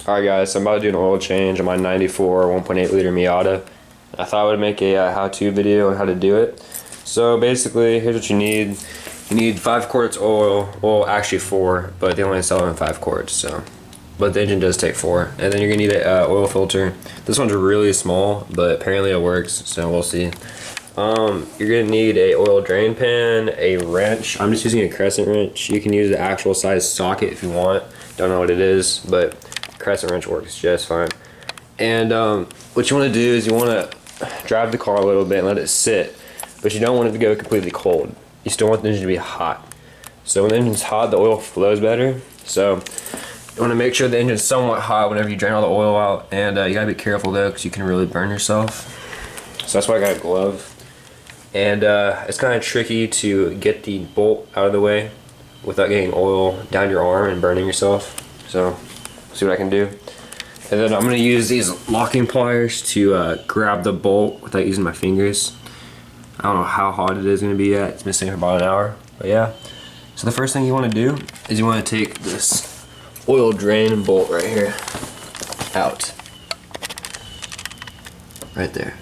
Alright guys, so I'm about to do an oil change on my 94 1.8 liter Miata. I thought I would make a how-to video on how to do it. So basically, here's what you need. You need 5 quarts oil, well actually 4, but they only sell them in 5 quarts, so. But the engine does take 4. And then you're gonna need an oil filter. This one's really small, but apparently it works, so we'll see. You're gonna need a oil drain pan, a wrench. I'm just using a crescent wrench. You can use the actual size socket if you want. Don't know what it is, but crescent wrench works just fine. And what you want to do is you want to drive the car a little bit and let it sit, but you don't want it to go completely cold. You still want the engine to be hot. So when the engine's hot, the oil flows better. So you want to make sure the engine's somewhat hot whenever you drain all the oil out, and you gotta be careful though, because you can really burn yourself. So that's why I got a glove. And it's kind of tricky to get the bolt out of the way without getting oil down your arm and burning yourself. So see what I can do. And then I'm going to use these locking pliers to grab the bolt without using my fingers. I don't know how hot it is going to be yet. It's been sitting for about an hour, but yeah. So the first thing you want to do is you want to take this oil drain bolt right here out. Right there.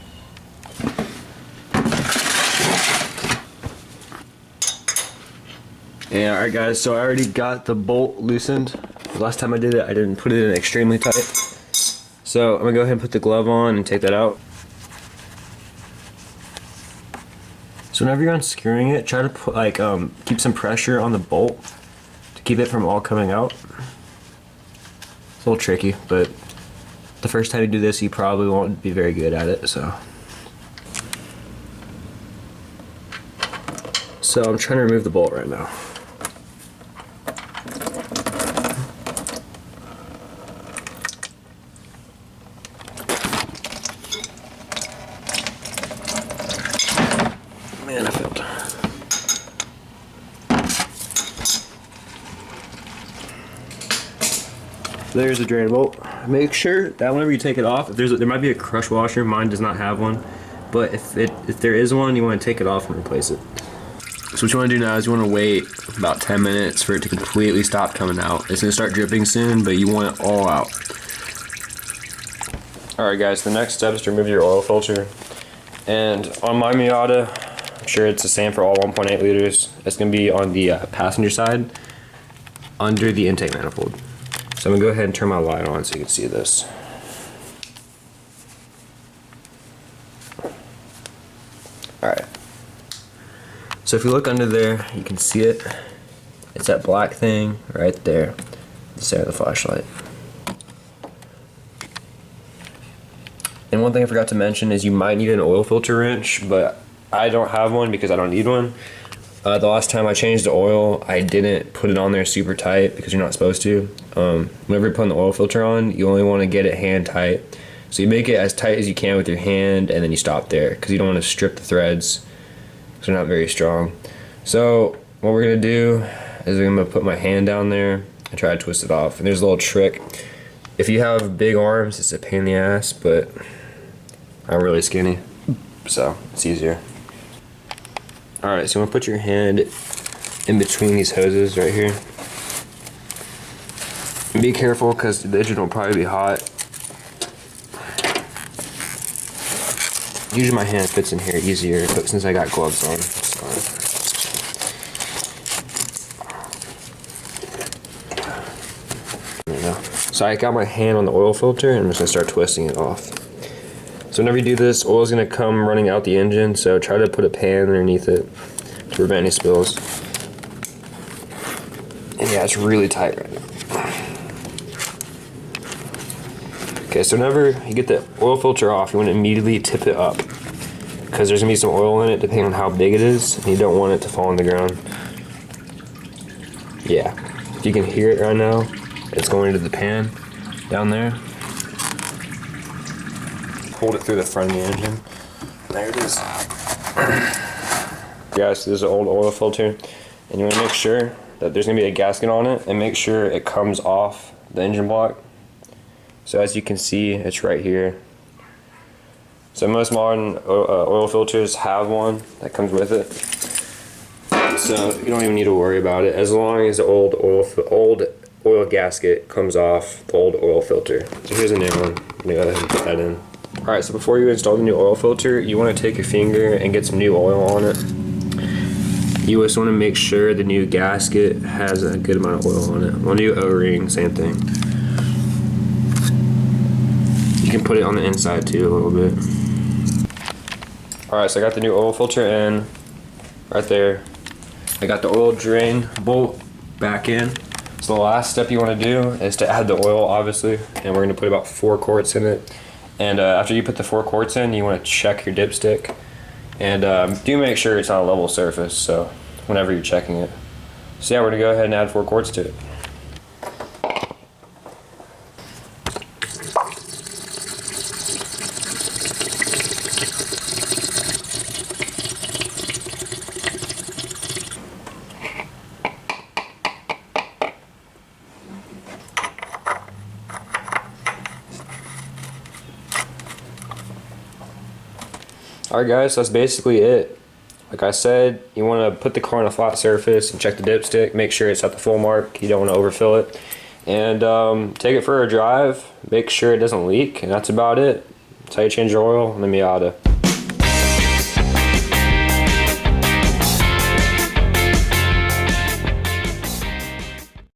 And alright guys, so I already got the bolt loosened. The last time I did it, I didn't put it in extremely tight. So I'm gonna go ahead and put the glove on and take that out. So whenever you're unscrewing it, try to put keep some pressure on the bolt to keep it from all coming out. It's a little tricky, but the first time you do this, you probably won't be very good at it. So I'm trying to remove the bolt right now. Man, I failed. There's a drain bolt. Make sure that whenever you take it off, if there might be a crush washer. Mine does not have one, but if there is one, you want to take it off and replace it. So what you want to do now is you want to wait about 10 minutes for it to completely stop coming out. It's going to start dripping soon, but you want it all out. Alright guys, the next step is to remove your oil filter. And on my Miata, I'm sure it's the same for all 1.8 liters. It's going to be on the passenger side under the intake manifold. So I'm going to go ahead and turn my light on so you can see this. Alright. So if you look under there, you can see it. It's that black thing right there, the center of the flashlight. And one thing I forgot to mention is you might need an oil filter wrench, but I don't have one because I don't need one. The last time I changed the oil, I didn't put it on there super tight because you're not supposed to. Whenever you're putting the oil filter on, you only want to get it hand tight. So you make it as tight as you can with your hand, and then you stop there because you don't want to strip the threads. They're not very strong. So what we're gonna do is I'm gonna put my hand down there and try to twist it off. And there's a little trick. If you have big arms, it's a pain in the ass, but I'm really skinny, so it's easier. Alright, so you wanna put your hand in between these hoses right here. And be careful because the engine will probably be hot. Usually my hand fits in here easier, but since I got gloves on, it's fine. There we go. So I got my hand on the oil filter and I'm just gonna start twisting it off. So whenever you do this, oil is gonna come running out the engine, so try to put a pan underneath it to prevent any spills. And yeah, it's really tight right now. Okay, so whenever you get the oil filter off, you want to immediately tip it up because there's going to be some oil in it depending on how big it is, and you don't want it to fall on the ground. Yeah, if you can hear it right now, it's going into the pan down there. Hold it through the front of the engine. There it is. Yeah, so this is an old oil filter, and you want to make sure that there's going to be a gasket on it, and make sure it comes off the engine block. So as you can see, it's right here. So most modern oil filters have one that comes with it. So you don't even need to worry about it. As long as the old oil gasket comes off the old oil filter. So here's a new one. Let me go ahead and put that in. Alright, so before you install the new oil filter, you want to take your finger and get some new oil on it. You just want to make sure the new gasket has a good amount of oil on it. On new O-ring, same thing. You can put it on the inside too a little bit. Alright, so I got the new oil filter in, right there. I got the oil drain bolt back in. So the last step you want to do is to add the oil, obviously, and we're going to put about 4 quarts in it. And after you put the 4 quarts in, you want to check your dipstick. And do make sure it's on a level surface, so whenever you're checking it. So yeah, we're going to go ahead and add 4 quarts to it. Alright guys, so that's basically it. Like I said, you want to put the car on a flat surface and check the dipstick, make sure it's at the full mark, you don't want to overfill it. And take it for a drive, make sure it doesn't leak, and that's about it. That's how you change your oil in the Miata.